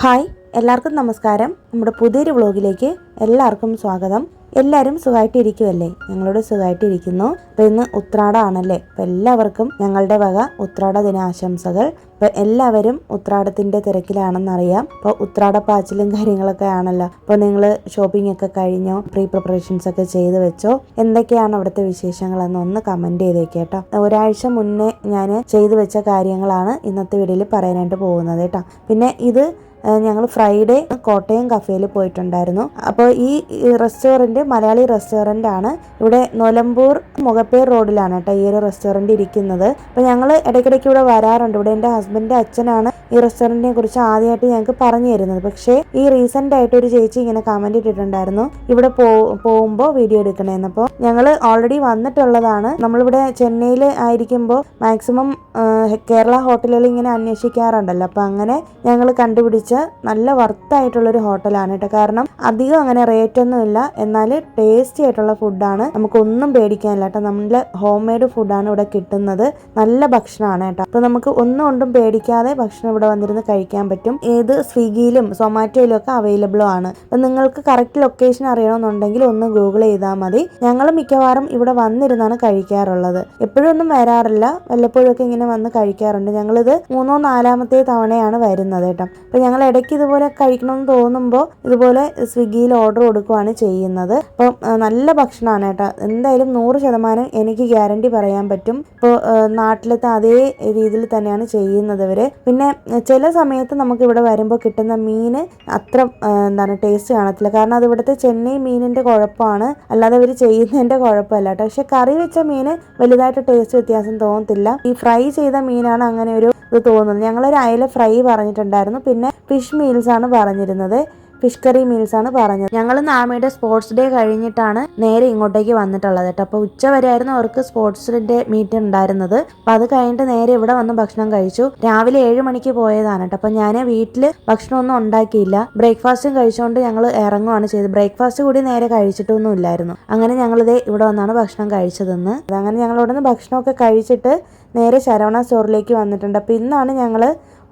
Hi, എല്ലാവർക്കും നമസ്കാരം. നമ്മുടെ പുതിയൊരു വ്ളോഗിലേക്ക് എല്ലാവർക്കും സ്വാഗതം. എല്ലാവരും സുഖമായിട്ടിരിക്കുമല്ലേ? ഞങ്ങളോട് സുഖമായിട്ടിരിക്കുന്നു. അപ്പോൾ ഇന്ന് ഉത്രാടമാണല്ലേ? അപ്പോൾ എല്ലാവർക്കും ഞങ്ങളുടെ വക ഉത്രാട ദിനാശംസകൾ. അപ്പോൾ എല്ലാവരും ഉത്രാടത്തിൻ്റെ തിരക്കിലാണെന്നറിയാം. അപ്പോൾ ഉത്രാടപ്പാച്ചിലും കാര്യങ്ങളൊക്കെ ആണല്ലോ. അപ്പോൾ നിങ്ങൾ ഷോപ്പിംഗ് ഒക്കെ കഴിഞ്ഞോ? പ്രീ പ്രിപ്പറേഷൻസ് ഒക്കെ ചെയ്ത് വെച്ചോ? എന്തൊക്കെയാണ് അവിടുത്തെ വിശേഷങ്ങളെന്ന് ഒന്ന് കമൻറ്റ് ചെയ്തേക്ക് കേട്ടോ. ഒരാഴ്ച മുന്നേ ഞാൻ ചെയ്തു വെച്ച കാര്യങ്ങളാണ് ഇന്നത്തെ വീഡിയോയിൽ പറയാനായിട്ട് പോകുന്നത് കേട്ടോ. പിന്നെ ഇത് ഞങ്ങൾ ഫ്രൈഡേ കോട്ടയം കഫേയിൽ പോയിട്ടുണ്ടായിരുന്നു. അപ്പോൾ ഈ റെസ്റ്റോറൻറ്റ് മലയാളി റെസ്റ്റോറൻ്റ് ആണ്. ഇവിടെ നിലമ്പൂർ മുഖപ്പേർ റോഡിലാണ് കേട്ടോ ഈ ഒരു റെസ്റ്റോറൻറ്റ് ഇരിക്കുന്നത്. അപ്പോൾ ഞങ്ങൾ ഇടയ്ക്കിടയ്ക്ക് ഇവിടെ വരാറുണ്ട്. ഇവിടെ എൻ്റെ ഹസ്ബൻഡിൻ്റെ അച്ഛനാണ് ഈ റെസ്റ്റോറൻറ്റിനെ കുറിച്ച് ആദ്യമായിട്ട് ഞങ്ങൾക്ക് പറഞ്ഞു തരുന്നത്. പക്ഷേ ഈ റീസെൻ്റ് ആയിട്ട് ഒരു ചേച്ചി ഇങ്ങനെ കമൻറ്റ് ഇട്ടിട്ടുണ്ടായിരുന്നു, ഇവിടെ പോകുമ്പോൾ വീഡിയോ എടുക്കണേന്ന്. അപ്പോൾ ഞങ്ങൾ ഓൾറെഡി വന്നിട്ടുള്ളതാണ്. നമ്മളിവിടെ ചെന്നൈയിൽ ആയിരിക്കുമ്പോൾ മാക്സിമം കേരള ഹോട്ടലുകൾ ഇങ്ങനെ അന്വേഷിക്കാറുണ്ടല്ലോ. അപ്പോൾ അങ്ങനെ ഞങ്ങൾ കണ്ടുപിടിച്ച നല്ല വർത്തായിട്ടുള്ളൊരു ഹോട്ടലാണ് കേട്ടോ. കാരണം അധികം അങ്ങനെ റേറ്റ് ഒന്നും ഇല്ല, എന്നാൽ ടേസ്റ്റി ആയിട്ടുള്ള ഫുഡാണ്. നമുക്കൊന്നും പേടിക്കാനില്ല കേട്ടോ. നമ്മുടെ ഹോം മെയ്ഡ് ഫുഡാണ് ഇവിടെ കിട്ടുന്നത്. നല്ല ഭക്ഷണമാണ് കേട്ടോ. അപ്പോൾ നമുക്ക് ഒന്നും കൊണ്ടും പേടിക്കാതെ ഭക്ഷണം ഇവിടെ വന്നിരുന്ന് കഴിക്കാൻ പറ്റും. ഏത് സ്വിഗ്ഗിയിലും സൊമാറ്റോയിലും ഒക്കെ അവൈലബിളും ആണ്. അപ്പം നിങ്ങൾക്ക് കറക്റ്റ് ലൊക്കേഷൻ അറിയണമെന്നുണ്ടെങ്കിൽ ഒന്ന് ഗൂഗിൾ ചെയ്താൽ മതി. ഞങ്ങൾ മിക്കവാറും ഇവിടെ വന്നിരുന്നാണ് കഴിക്കാറുള്ളത്. എപ്പോഴും ഒന്നും വരാറില്ല, വല്ലപ്പോഴും ഒക്കെ ഇങ്ങനെ വന്ന് കഴിക്കാറുണ്ട്. ഞങ്ങളിത് 3-4 തവണയാണ് വരുന്നത് കേട്ടോ. അപ്പോൾ ഞങ്ങൾ ഇടയ്ക്ക് ഇതുപോലെ കഴിക്കണമെന്ന് തോന്നുമ്പോൾ ഇതുപോലെ സ്വിഗ്ഗിയിൽ ഓർഡർ കൊടുക്കുകയാണ് ചെയ്യുന്നത്. അപ്പം നല്ല ഭക്ഷണമാണ് കേട്ടോ. എന്തായാലും 100% എനിക്ക് ഗ്യാരണ്ടി പറയാൻ പറ്റും. ഇപ്പോൾ നാട്ടിലത്തെ അതേ രീതിയിൽ തന്നെയാണ് ചെയ്യുന്നത് ഇവർ. പിന്നെ ചില സമയത്ത് നമുക്ക് ഇവിടെ വരുമ്പോൾ കിട്ടുന്ന മീൻ അത്ര ടേസ്റ്റ് കാണത്തില്ല. കാരണം അത് ഇവിടുത്തെ ചെന്നൈ മീനിൻ്റെ കുഴപ്പമാണ്, അല്ലാതെ ഇവർ ചെയ്യുന്നതിൻ്റെ കുഴപ്പമല്ല കേട്ടോ. പക്ഷെ കറി വെച്ച മീൻ വലുതായിട്ട് ടേസ്റ്റ് വ്യത്യാസം തോന്നത്തില്ല. ഈ ഫ്രൈ ചെയ്ത മീനാണ് അങ്ങനെ ഒരു ഇത് തോന്നുന്നത്. ഞങ്ങളൊരു അയല ഫ്രൈ പറഞ്ഞിട്ടുണ്ടായിരുന്നു. പിന്നെ ഫിഷ് മീൽസാണ് പറഞ്ഞിരുന്നത്, ഫിഷ് കറി മീൽസാണ് പറഞ്ഞത്. ഞങ്ങൾ നാമയുടെ സ്പോർട്സ് ഡേ കഴിഞ്ഞിട്ടാണ് നേരെ ഇങ്ങോട്ടേക്ക് വന്നിട്ടുള്ളത് കേട്ടോ. അപ്പോൾ ഉച്ച വരെയായിരുന്നു അവർക്ക് സ്പോർട്സിൻ്റെ മീറ്റ് ഉണ്ടായിരുന്നത്. അപ്പോൾ അത് കഴിഞ്ഞിട്ട് നേരെ ഇവിടെ വന്ന് ഭക്ഷണം കഴിച്ചു. രാവിലെ 7 മണിക്ക് പോയതാണ് കേട്ടോ. അപ്പോൾ ഞാൻ വീട്ടിൽ ഭക്ഷണമൊന്നും ഉണ്ടാക്കിയില്ല, ബ്രേക്ക്ഫാസ്റ്റും കഴിച്ചുകൊണ്ട് ഞങ്ങൾ ഇറങ്ങുകയാണ് ചെയ്തത്. ബ്രേക്ക്ഫാസ്റ്റ് കൂടി നേരെ കഴിച്ചിട്ടൊന്നും ഇല്ലായിരുന്നു. അങ്ങനെ ഞങ്ങളിത് ഇവിടെ വന്നാണ് ഭക്ഷണം കഴിച്ചതെന്ന്. അങ്ങനെ ഞങ്ങൾ ഇവിടെ നിന്ന് ഭക്ഷണമൊക്കെ കഴിച്ചിട്ട് നേരെ ശരവണ സ്റ്റോറിലേക്ക് വന്നിട്ടുണ്ട്. അപ്പോൾ ഇന്നാണ് ഞങ്ങൾ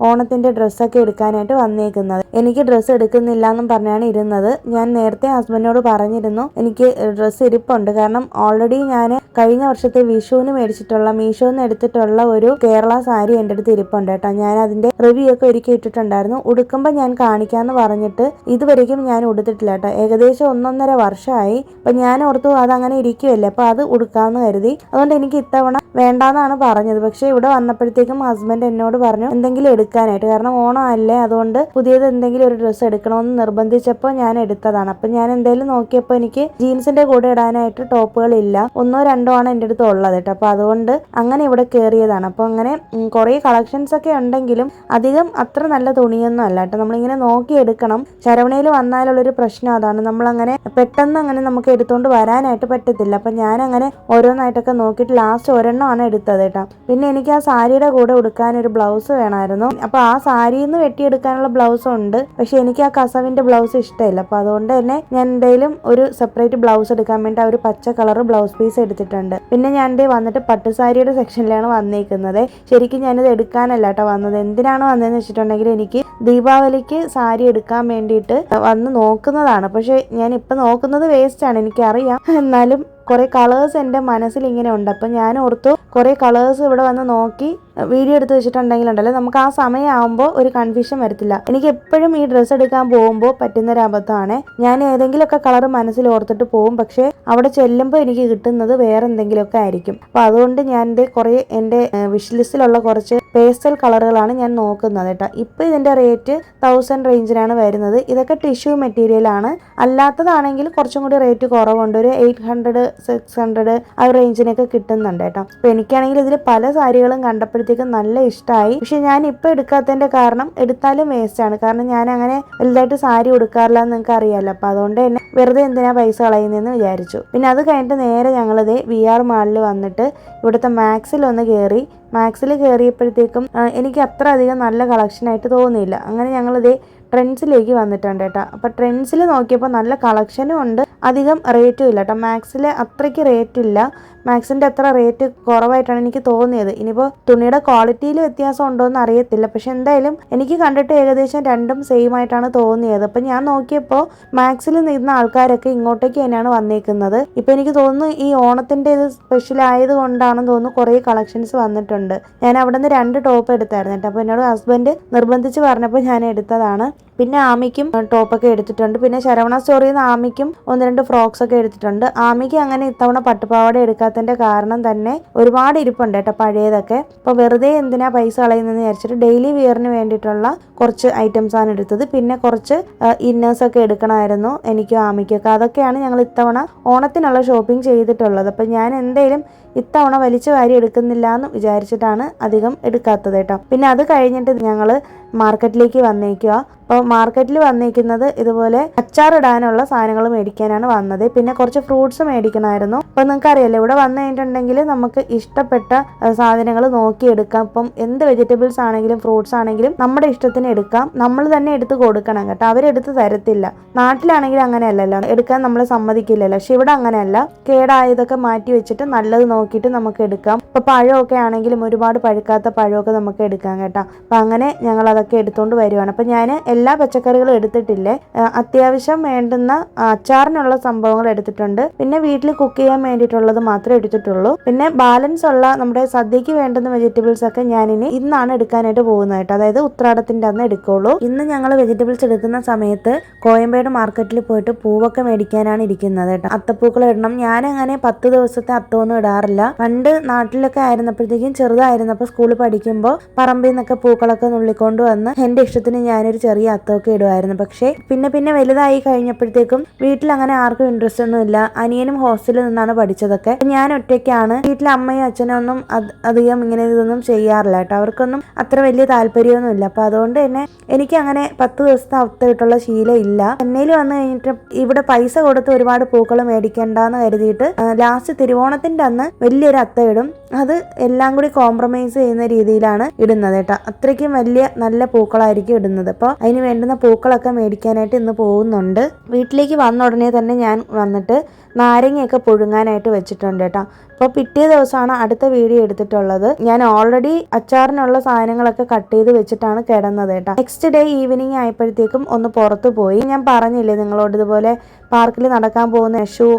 ഓണത്തിൻ്റെ ഡ്രസ്സൊക്കെ എടുക്കാനായിട്ട് വന്നേക്കുന്നത്. എനിക്ക് ഡ്രസ്സ് എടുക്കുന്നില്ല എന്നും പറഞ്ഞാണ് ഇരുന്നത്. ഞാൻ നേരത്തെ ഹസ്ബൻഡിനോട് പറഞ്ഞിരുന്നു എനിക്ക് ഡ്രസ്സ് ഇരിപ്പുണ്ട്. കാരണം ഓൾറെഡി ഞാൻ കഴിഞ്ഞ വർഷത്തെ വിഷുവിന് മേടിച്ചിട്ടുള്ള മീഷോന്ന് എടുത്തിട്ടുള്ള ഒരു കേരള സാരി എൻ്റെ അടുത്ത് ഇരിപ്പുണ്ട് കേട്ടോ. ഞാൻ അതിൻ്റെ റിവ്യൂ ഒക്കെ ഒരുക്കി ഇട്ടിട്ടുണ്ടായിരുന്നു. ഉടുക്കുമ്പോൾ ഞാൻ കാണിക്കാമെന്ന് പറഞ്ഞിട്ട് ഇതുവരെയ്ക്കും ഞാൻ ഉടുത്തിട്ടില്ല കേട്ടോ. ഏകദേശം 1.5 വർഷമായി. അപ്പം ഞാൻ ഓർത്തു അതങ്ങനെ ഇരിക്കുമല്ലേ, അപ്പോൾ അത് ഉടുക്കാമെന്ന് കരുതി. അതുകൊണ്ട് എനിക്ക് ഇത്തവണ വേണ്ടാന്നാണ് പറഞ്ഞത്. പക്ഷേ ഇവിടെ വന്നപ്പോഴത്തേക്കും ഹസ്ബൻഡ് എന്നോട് പറഞ്ഞു എന്തെങ്കിലും എടുക്കാനായിട്ട്. കാരണം ഓണം അല്ലേ, അതുകൊണ്ട് പുതിയത് എന്തെങ്കിലും ഒരു ഡ്രസ്സ് എടുക്കണമെന്ന് നിർബന്ധിച്ചപ്പോൾ ഞാൻ എടുത്തതാണ്. അപ്പം ഞാൻ എന്തായാലും നോക്കിയപ്പോൾ എനിക്ക് ജീൻസിന്റെ കൂടെ ഇടാനായിട്ട് ടോപ്പുകളില്ല, 1-2 ആണ് എൻ്റെ അടുത്ത് ഉള്ളത് കേട്ടോ. അപ്പോൾ അതുകൊണ്ട് അങ്ങനെ ഇവിടെ കയറിയതാണ്. അപ്പോൾ അങ്ങനെ കുറേ കളക്ഷൻസ് ഒക്കെ ഉണ്ടെങ്കിലും അധികം അത്ര നല്ല തുണിയൊന്നും അല്ല കേട്ടോ. നമ്മളിങ്ങനെ നോക്കി എടുക്കണം. ശരവണയിൽ വന്നാലുള്ളൊരു പ്രശ്നം അതാണ്, നമ്മളങ്ങനെ പെട്ടെന്ന് അങ്ങനെ നമുക്ക് എടുത്തുകൊണ്ട് വരാനായിട്ട് പറ്റത്തില്ല. അപ്പം ഞാൻ അങ്ങനെ ഓരോന്നായിട്ടൊക്കെ നോക്കിയിട്ട് ലാസ്റ്റ് ഒരെണ്ണമാണ് എടുത്തത് കേട്ടോ. പിന്നെ എനിക്ക് ആ സാരിയുടെ കൂടെ ഉടുക്കാനൊരു ബ്ലൗസ് വേണമായിരുന്നു. അപ്പോൾ ആ സാരിയിൽ നിന്ന് വെട്ടിയെടുക്കാനുള്ള ബ്ലൗസ് ഉണ്ട്, പക്ഷെ എനിക്ക് ആ കസവിൻ്റെ ബ്ലൗസ് ഇഷ്ടമില്ല. അപ്പോൾ അതുകൊണ്ട് തന്നെ ഞാൻ എന്തായാലും ഒരു സെപ്പറേറ്റ് ബ്ലൗസ് എടുക്കാൻ വേണ്ടി ഒരു പച്ച കളർ ബ്ലൗസ് പീസ് എടുത്തിട്ടുണ്ട്. പിന്നെ ഞാൻ വന്നിട്ട് പട്ടുസാരിയുടെ സെക്ഷനിലാണ് വന്നേക്കുന്നത്. ശരിക്കും ഞാനിത് എടുക്കാനല്ല കേട്ടോ വന്നത്. എന്തിനാണ് വന്നതെന്ന് വെച്ചിട്ടുണ്ടെങ്കിൽ എനിക്ക് ദീപാവലിക്ക് സാരി എടുക്കാൻ വേണ്ടിയിട്ട് വന്ന് നോക്കുന്നതാണ്. പക്ഷെ ഞാൻ ഇപ്പം നോക്കുന്നത് വേസ്റ്റാണ്, എനിക്കറിയാം. എന്നാലും കുറേ കളേഴ്സ് എൻ്റെ മനസ്സിൽ ഇങ്ങനെ ഉണ്ട്. അപ്പം ഞാൻ ഓർത്തു കുറേ കളേഴ്സ് ഇവിടെ വന്ന് നോക്കി വീഡിയോ എടുത്ത് വെച്ചിട്ടുണ്ടെങ്കിലുണ്ടല്ലോ നമുക്ക് ആ സമയമാകുമ്പോൾ ഒരു കൺഫ്യൂഷൻ വരത്തില്ല. എനിക്ക് എപ്പോഴും ഈ ഡ്രസ്സ് എടുക്കാൻ പോകുമ്പോൾ പറ്റുന്നൊരു അബദ്ധമാണ്, ഞാൻ ഏതെങ്കിലുമൊക്കെ കളർ മനസ്സിൽ ഓർത്തിട്ട് പോകും, പക്ഷേ അവിടെ ചെല്ലുമ്പോൾ എനിക്ക് കിട്ടുന്നത് വേറെ എന്തെങ്കിലുമൊക്കെ ആയിരിക്കും. അപ്പോൾ അതുകൊണ്ട് ഞാൻ കുറേ എൻ്റെ വിഷ് ലിസ്റ്റിലുള്ള കുറച്ച് പേസ്റ്റൽ കളറുകളാണ് ഞാൻ നോക്കുന്നത് കേട്ടോ. ഇപ്പോൾ ഇതിൻ്റെ റേറ്റ് 1000 റേഞ്ചിലാണ് വരുന്നത്. ഇതൊക്കെ ടിഷ്യൂ മെറ്റീരിയലാണ്. അല്ലാത്തതാണെങ്കിൽ കുറച്ചും കൂടി റേറ്റ് കുറവുണ്ട്, ഒരു 800-600 ആ റേഞ്ചിനൊക്കെ കിട്ടുന്നുണ്ട് കേട്ടോ. അപ്പോൾ എനിക്കാണെങ്കിൽ ഇതിൽ പല സാരികളും കണ്ടപ്പോഴത്തേക്കും നല്ല ഇഷ്ടമായി. പക്ഷെ ഞാൻ ഇപ്പോൾ എടുക്കാത്തതിൻ്റെ കാരണം എടുത്താലും വേസ്റ്റാണ്. കാരണം ഞാൻ അങ്ങനെ വലുതായിട്ട് സാരി ഉടുക്കാറില്ല എന്ന് നിങ്ങൾക്ക് അറിയാമല്ലോ. അപ്പോൾ അതുകൊണ്ട് തന്നെ വെറുതെ എന്തിനാ പൈസ കളയുന്നതെന്ന് വിചാരിച്ചു. പിന്നെ അത് കഴിഞ്ഞിട്ട് നേരെ ഞങ്ങളിത് VR മാളിൽ വന്നിട്ട് ഇവിടുത്തെ മാക്സിലൊന്ന് കയറി. മാക്സിൽ കയറിയപ്പോഴത്തേക്കും എനിക്ക് അത്ര അധികം നല്ല കളക്ഷനായിട്ട് തോന്നിയില്ല. അങ്ങനെ ഞങ്ങളിത് ട്രെൻഡ്സിലേക്ക് വന്നിട്ടുണ്ട് കേട്ടോ. അപ്പോൾ ട്രെൻഡ്സിൽ നോക്കിയപ്പോൾ നല്ല കളക്ഷനും ഉണ്ട്, അധികം റേറ്റും ഇല്ല കേട്ടോ. മാക്സിൽ അത്രയ്ക്ക് റേറ്റ് ഇല്ല. മാക്സിൻ്റെ അത്ര റേറ്റ് കുറവായിട്ടാണ് എനിക്ക് തോന്നിയത്. ഇനിയിപ്പോൾ തുണിയുടെ ക്വാളിറ്റിയിൽ വ്യത്യാസം ഉണ്ടോ എന്ന് അറിയത്തില്ല, പക്ഷെ എന്തായാലും എനിക്ക് കണ്ടിട്ട് ഏകദേശം രണ്ടും സെയിം ആയിട്ടാണ് തോന്നിയത്. അപ്പം ഞാൻ നോക്കിയപ്പോൾ മാക്സിൽ നിന്ന ആൾക്കാരൊക്കെ ഇങ്ങോട്ടേക്ക് തന്നെയാണ് വന്നേക്കുന്നത്. ഇപ്പം എനിക്ക് തോന്നുന്നു ഈ ഓണത്തിൻ്റെ ഇത് സ്പെഷ്യൽ ആയത് കൊണ്ടാണെന്ന് തോന്നുന്നു കുറേ കളക്ഷൻസ് വന്നിട്ടുണ്ട്. ഞാൻ അവിടെ നിന്ന് 2 ടോപ്പ് എടുത്തായിരുന്നു കേട്ടോ. അപ്പോൾ എന്നോട് ഹസ്ബൻഡ് നിർബന്ധിച്ച് പറഞ്ഞപ്പോൾ ഞാൻ എടുത്തതാണ്. പിന്നെ ആമിക്കും ടോപ്പൊക്കെ എടുത്തിട്ടുണ്ട്. പിന്നെ ശരവണ സ്റ്റോറിൽ നിന്ന് ആമിക്കും 1-2 ഫ്രോക്സ് ഒക്കെ എടുത്തിട്ടുണ്ട്. ആമിക്ക് അങ്ങനെ ഇത്തവണ പട്ടുപാവാട എടുക്കാത്തതിൻ്റെ കാരണം തന്നെ ഒരുപാട് ഇരിപ്പുണ്ട് കേട്ടോ പഴയതൊക്കെ. അപ്പോൾ വെറുതെ എന്തിനാ പൈസ കളയുന്നതെന്ന് വിചാരിച്ചിട്ട് ഡെയിലി വിയറിന് വേണ്ടിയിട്ടുള്ള കുറച്ച് ഐറ്റംസാണ് എടുത്തത്. പിന്നെ കുറച്ച് ഇന്നേഴ്സൊക്കെ എടുക്കണമായിരുന്നു എനിക്കും ആമിക്കൊക്കെ. അതൊക്കെയാണ് ഞങ്ങൾ ഇത്തവണ ഓണത്തിനുള്ള ഷോപ്പിംഗ് ചെയ്തിട്ടുള്ളത്. അപ്പം ഞാൻ എന്തായാലും ഇത്തവണ വലിച്ചു വാരി എടുക്കുന്നില്ല എന്ന് വിചാരിച്ചിട്ടാണ് അധികം എടുക്കാത്തത് കേട്ടോ. പിന്നെ അത് കഴിഞ്ഞിട്ട് ഞങ്ങൾ മാർക്കറ്റിലേക്ക് വന്നേക്കുക. അപ്പോൾ മാർക്കറ്റിൽ വന്നേക്കുന്നത് ഇതുപോലെ അച്ചാറിടാനുള്ള സാധനങ്ങൾ മേടിക്കാനാണ് വന്നത്. പിന്നെ കുറച്ച് ഫ്രൂട്ട്സ് മേടിക്കണമായിരുന്നു. അപ്പോൾ നിങ്ങൾക്ക് അറിയാലോ, ഇവിടെ വന്നു കഴിഞ്ഞിട്ടുണ്ടെങ്കിൽ നമുക്ക് ഇഷ്ടപ്പെട്ട സാധനങ്ങൾ നോക്കിയെടുക്കാം. ഇപ്പം എന്ത് വെജിറ്റബിൾസ് ആണെങ്കിലും ഫ്രൂട്ട്സ് ആണെങ്കിലും നമ്മുടെ ഇഷ്ടത്തിന് എടുക്കാം. നമ്മൾ തന്നെ എടുത്ത് കൊടുക്കണം കേട്ടോ, അവരെടുത്ത് തരത്തില്ല. നാട്ടിലാണെങ്കിൽ അങ്ങനെയല്ലല്ലോ, എടുക്കാൻ നമ്മളെ സമ്മതിക്കില്ലല്ലോ. പക്ഷെ ഇവിടെ അങ്ങനെയല്ല, കേടായതൊക്കെ മാറ്റി വെച്ചിട്ട് നല്ലത് നോക്കിയിട്ട് നമുക്ക് എടുക്കാം. ഇപ്പോൾ പഴമൊക്കെ ആണെങ്കിലും ഒരുപാട് പഴുക്കാത്ത പഴമൊക്കെ നമുക്ക് എടുക്കാം കേട്ടോ. അപ്പം അങ്ങനെ ഞങ്ങൾ അതൊക്കെ എടുത്തുകൊണ്ട് വരുവാണ്. അപ്പം ഞാൻ എല്ലാ പച്ചക്കറികളും എടുത്തിട്ടില്ലേ, അത്യാവശ്യം വേണ്ടുന്ന അച്ചാറിനുള്ള സംഭവങ്ങൾ എടുത്തിട്ടുണ്ട്. പിന്നെ വീട്ടിൽ കുക്ക് ചെയ്യാൻ വേണ്ടിയിട്ടുള്ളത് മാത്രമേ എടുത്തിട്ടുള്ളൂ. പിന്നെ ബാലൻസ് ഉള്ള നമ്മുടെ സദ്യക്ക് വേണ്ടുന്ന വെജിറ്റബിൾസ് ഒക്കെ ഞാനിനി ഇന്നാണ് എടുക്കാനായിട്ട് പോകുന്നത് കേട്ടോ. അതായത് ഉത്രാടത്തിന്റെ അന്ന് എടുക്കുള്ളൂ. ഇന്ന് ഞങ്ങൾ വെജിറ്റബിൾസ് എടുക്കുന്ന സമയത്ത് കോയമ്പേട് മാർക്കറ്റിൽ പോയിട്ട് പൂവൊക്കെ മേടിക്കാനാണ് ഇരിക്കുന്നത് കേട്ടോ. അത്തപ്പൂക്കൾ ഇടണം. ഞാനങ്ങനെ 10 ദിവസത്തെ അത്തമൊന്നും ഇടാറില്ല. പണ്ട് നാട്ടിലൊക്കെ ആയിരുന്നപ്പോഴത്തേക്കും, ചെറുതായിരുന്നപ്പോൾ സ്കൂളിൽ പഠിക്കുമ്പോൾ പറമ്പിൽ നിന്നൊക്കെ പൂക്കളൊക്കെ നുള്ളിക്കൊണ്ട് വന്ന് എൻ്റെ ഇഷ്ടത്തിന് ഞാനൊരു ചെറിയ അത്തമൊക്കെ ഇടുമായിരുന്നു. പക്ഷേ പിന്നെ വലുതായി കഴിഞ്ഞപ്പോഴത്തേക്കും വീട്ടിൽ അങ്ങനെ ആർക്കും ഇൻട്രസ്റ്റ് ഒന്നും ഇല്ല. അനിയനും ഹോസ്റ്റലിൽ നിന്നാണ് പഠിച്ചതൊക്കെ. ഞാൻ ഒറ്റയ്ക്കാണ്. വീട്ടിലെ അമ്മയും അച്ഛനും ഒന്നും അധികം ഇങ്ങനെ ഇതൊന്നും ചെയ്യാറില്ല കേട്ടോ. അവർക്കൊന്നും അത്ര വലിയ താല്പര്യമൊന്നും ഇല്ല. അപ്പോൾ അതുകൊണ്ട് തന്നെ എനിക്ക് അങ്ങനെ 10 ദിവസത്തെ അത്തം ഇട്ടുള്ള ശീലം ഇല്ല. ചെന്നൈയിൽ വന്നു കഴിഞ്ഞിട്ട് ഇവിടെ പൈസ കൊടുത്ത് ഒരുപാട് പൂക്കൾ മേടിക്കണ്ടെന്ന് കരുതിയിട്ട് ലാസ്റ്റ് തിരുവോണത്തിന്റെ അന്ന് വലിയൊരു അത്തം ഇടും. അത് എല്ലാം കൂടി കോംപ്രമൈസ് ചെയ്യുന്ന രീതിയിലാണ് ഇടുന്നത് കേട്ടോ. അത്രയ്ക്കും വലിയ നല്ല പൂക്കളായിരിക്കും ഇടുന്നത്. അപ്പോൾ അതിന് വേണ്ടുന്ന പൂക്കളൊക്കെ മേടിക്കാനായിട്ട് ഇന്ന് പോകുന്നുണ്ട്. വീട്ടിലേക്ക് വന്ന ഉടനെ തന്നെ ഞാൻ വന്നിട്ട് നാരങ്ങയൊക്കെ പുഴുങ്ങാനായിട്ട് വെച്ചിട്ടുണ്ട് കേട്ടോ. അപ്പോൾ പിറ്റേ ദിവസമാണ് അടുത്ത വീഡിയോ എടുത്തിട്ടുള്ളത്. ഞാൻ ഓൾറെഡി അച്ചാറിനുള്ള സാധനങ്ങളൊക്കെ കട്ട് ചെയ്ത് വെച്ചിട്ടാണ് കിടന്നത് കേട്ടോ. നെക്സ്റ്റ് ഡേ ഈവനിങ് ആയപ്പോഴത്തേക്കും ഒന്ന് പുറത്ത് പോയി. ഞാൻ പറഞ്ഞില്ലേ നിങ്ങളോട് ഇതുപോലെ പാർക്കിൽ നടക്കാൻ പോകുന്ന ഷൂ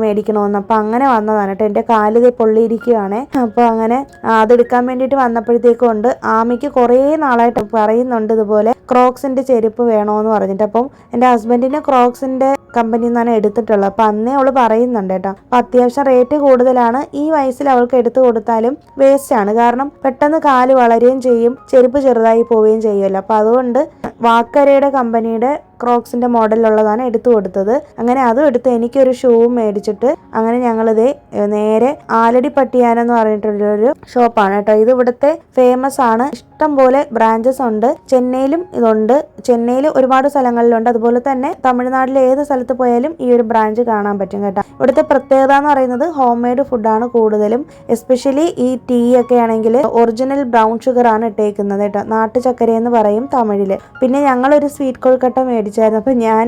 മേടിക്കണമെന്ന്. അപ്പോൾ അങ്ങനെ വന്നതാണ് കേട്ടോ. എൻ്റെ കാലിത് പൊള്ളിയിരിക്കുകയാണ്. അപ്പോൾ അങ്ങനെ അതെടുക്കാൻ വേണ്ടിയിട്ട് വന്നപ്പോഴത്തേക്കും ഉണ്ട്, ആമിക്ക് കുറേ നാളായിട്ട് പറയുന്നുണ്ട് ഇതുപോലെ ക്രോക്സിൻ്റെ ചെരുപ്പ് വേണമെന്ന് പറഞ്ഞിട്ട്. അപ്പം എൻ്റെ ഹസ്ബൻഡിന് ക്രോക്സിൻ്റെ കമ്പനിയിൽ നിന്നാണ് എടുത്തിട്ടുള്ളത്. അപ്പോൾ അന്നേ അവൾ പറയുന്നുണ്ട് കേട്ടോ. അപ്പോൾ അത്യാവശ്യം റേറ്റ് കൂടുതലാണ്. ഈ വയസ്സിൽ അവൾക്ക് എടുത്തു കൊടുത്താലും വേസ്റ്റ് ആണ്. കാരണം പെട്ടെന്ന് കാല് വളരുകയും ചെയ്യും, ചെരുപ്പ് ചെറുതായി പോവുകയും ചെയ്യുമല്ലോ. അപ്പോൾ അതുകൊണ്ട് വാക്കരയുടെ കമ്പനിയുടെ ക്രോക്സിന്റെ മോഡലുള്ളതാണ് എടുത്തു കൊടുത്തത്. അങ്ങനെ അതും എടുത്ത് എനിക്കൊരു ഷൂവും മേടിച്ചിട്ട് അങ്ങനെ ഞങ്ങളിത് നേരെ ആലടി പട്ടിയാന എന്ന് പറഞ്ഞിട്ടുള്ളൊരു ഷോപ്പാണ് കേട്ടോ. ഇത് ഇവിടുത്തെ ഫേമസ് ആണ്. ഇഷ്ടം പോലെ ബ്രാഞ്ചസ് ഉണ്ട്. ചെന്നൈയിലും ഇതുണ്ട്. ചെന്നൈയിൽ ഒരുപാട് സ്ഥലങ്ങളിലുണ്ട്. അതുപോലെ തന്നെ തമിഴ്നാട്ടിലെ ഏത് സ്ഥലത്ത് പോയാലും ഈ ഒരു ബ്രാഞ്ച് കാണാൻ പറ്റും കേട്ടോ. ഇവിടുത്തെ പ്രത്യേകത എന്ന് പറയുന്നത് ഹോം മെയ്ഡ് ഫുഡാണ് കൂടുതലും. എസ്പെഷ്യലി ഈ ടീ ഒക്കെ ആണെങ്കിൽ ഒറിജിനൽ ബ്രൗൺ ഷുഗർ ആണ് ഇട്ടേക്കുന്നത് കേട്ടോ. നാട്ടുചക്കര എന്ന് പറയും തമിഴില്. പിന്നെ ഞങ്ങളൊരു സ്വീറ്റ് കൊഴുക്കട്ട മേടിച്ചായിരുന്നു. അപ്പോൾ ഞാൻ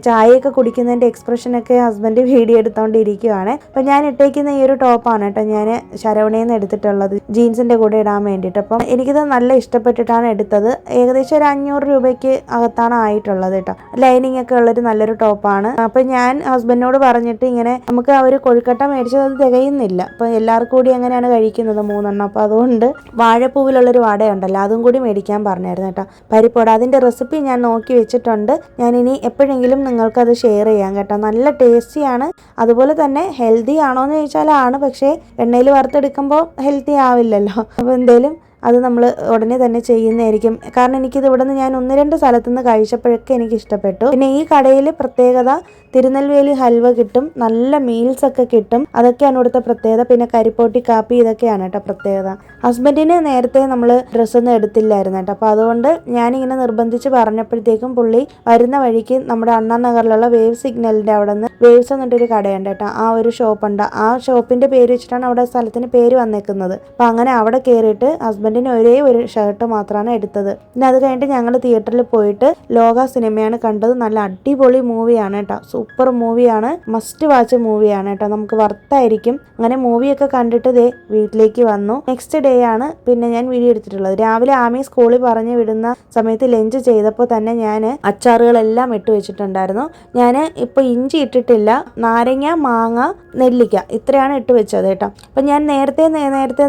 ചായയൊക്കെ കുടിക്കുന്നതിൻ്റെ എക്സ്പ്രഷനൊക്കെ ഹസ്ബൻഡ് വീഡിയോ എടുത്തോണ്ടിരിക്കുവാണ്. അപ്പോൾ ഞാൻ ഇട്ടേക്കുന്ന ഈ ഒരു ടോപ്പാണ് കേട്ടോ ഞാൻ ശരവണയിൽ നിന്ന് എടുത്തിട്ടുള്ളത്, ജീൻസിൻ്റെ കൂടെ ഇടാൻ വേണ്ടിയിട്ട്. അപ്പം എനിക്കിത് നല്ല ഇഷ്ടപ്പെട്ടിട്ടാണ് എടുത്തത്. ഏകദേശം ഒരു 500 രൂപയ്ക്ക് അകത്താണ് ആയിട്ടുള്ളത് കേട്ടോ. ലൈനിങ് ഒക്കെ ഉള്ളൊരു നല്ലൊരു ടോപ്പാണ്. അപ്പം ഞാൻ ഹസ്ബൻഡിനോട് പറഞ്ഞിട്ട് ഇങ്ങനെ നമുക്ക് ആ ഒരു കൊഴുക്കട്ട മേടിച്ചത് അത് തികയുന്നില്ല. അപ്പം എല്ലാവർക്കും കൂടി അങ്ങനെയാണ് കഴിക്കുന്നത് 3 എണ്ണം. അപ്പോൾ അതുകൊണ്ട് വാഴപ്പൂവിലുള്ളൊരു വടയുണ്ടല്ലോ, അതും കൂടി മേടിക്കാൻ പറഞ്ഞായിരുന്നു കേട്ടോ. പരിപ്പുവട, അതിൻ്റെ റെസിപ്പി ഞാൻ നോക്കി വെച്ചിട്ടുണ്ട്. ഞാനിനി എപ്പോഴെങ്കിലും നിങ്ങൾക്കത് ഷെയർ ചെയ്യാം കേട്ടോ. നല്ല ടേസ്റ്റിയാണ്. അതുപോലെ തന്നെ ഹെൽത്തി ആണോ എന്ന് ചോദിച്ചാൽ ആണ്, പക്ഷേ എണ്ണയിൽ വറുത്തെടുക്കുമ്പോൾ ഹെൽത്തി ആവില്ലല്ലോ. അപ്പോൾ എന്തേലും അത് നമ്മൾ ഉടനെ തന്നെ ചെയ്യുന്നതായിരിക്കും. കാരണം എനിക്കിത് ഇവിടെ നിന്ന് ഞാൻ 1-2 സ്ഥലത്തുനിന്ന് കഴിച്ചപ്പോഴൊക്കെ എനിക്ക് ഇഷ്ടപ്പെട്ടു. പിന്നെ ഈ കടയിൽ പ്രത്യേകത തിരുനെൽവേലി ഹൽവ കിട്ടും, നല്ല മീൽസ് ഒക്കെ കിട്ടും. അതൊക്കെയാണ് ഇവിടുത്തെ പ്രത്യേകത. പിന്നെ കരിപ്പോട്ടി കാപ്പി ഇതൊക്കെയാണ് കേട്ടോ പ്രത്യേകത. ഹസ്ബൻഡിന് നേരത്തെ നമ്മൾ ഡ്രസ്സൊന്നും എടുത്തില്ലായിരുന്നു കേട്ടോ. അപ്പോൾ അതുകൊണ്ട് ഞാനിങ്ങനെ നിർബന്ധിച്ച് പറഞ്ഞപ്പോഴത്തേക്കും പുള്ളി വരുന്ന വഴിക്ക് നമ്മുടെ അണ്ണാ നഗറിലുള്ള വേവ് സിഗ്നലിൻ്റെ അവിടെ നിന്ന് വേവ്സ് എന്നിട്ടൊരു കടയുണ്ട് കേട്ടോ. ആ ഒരു ഷോപ്പുണ്ട്. ആ ഷോപ്പിൻ്റെ പേര് വെച്ചിട്ടാണ് അവിടെ സ്ഥലത്തിന് പേര് വന്നേക്കുന്നത്. അപ്പോൾ അങ്ങനെ അവിടെ കയറിയിട്ട് ഹസ്ബൻഡ് ഹസ്ബൻഡിന് ഒരേ ഒരു ഷർട്ട് മാത്രമാണ് എടുത്തത്. പിന്നെ അത് കഴിഞ്ഞിട്ട് ഞങ്ങൾ തിയേറ്ററിൽ പോയിട്ട് ലോക സിനിമയാണ് കണ്ടത്. നല്ല അടിപൊളി മൂവിയാണ് കേട്ടോ, സൂപ്പർ മൂവിയാണ്, മസ്റ്റ് വാച്ച് മൂവിയാണ് കേട്ടോ, നമുക്ക് വർത്തായിരിക്കും. അങ്ങനെ മൂവിയൊക്കെ കണ്ടിട്ട് ദേ വീട്ടിലേക്ക് വന്നു. നെക്സ്റ്റ് ഡേ ആണ് പിന്നെ ഞാൻ വീഡിയോ എടുത്തിട്ടുള്ളത്. രാവിലെ ആമി സ്കൂളിൽ പറഞ്ഞു വിടുന്ന സമയത്ത് ലഞ്ച് ചെയ്തപ്പോൾ തന്നെ ഞാൻ അച്ചാറുകളെല്ലാം ഇട്ട് വെച്ചിട്ടുണ്ടായിരുന്നു. ഞാൻ ഇപ്പോൾ ഇഞ്ചി ഇട്ടിട്ടില്ല, നാരങ്ങ, മാങ്ങ, നെല്ലിക്ക ഇത്രയാണ് ഇട്ട് വെച്ചത് കേട്ടോ. അപ്പം ഞാൻ നേരത്തെ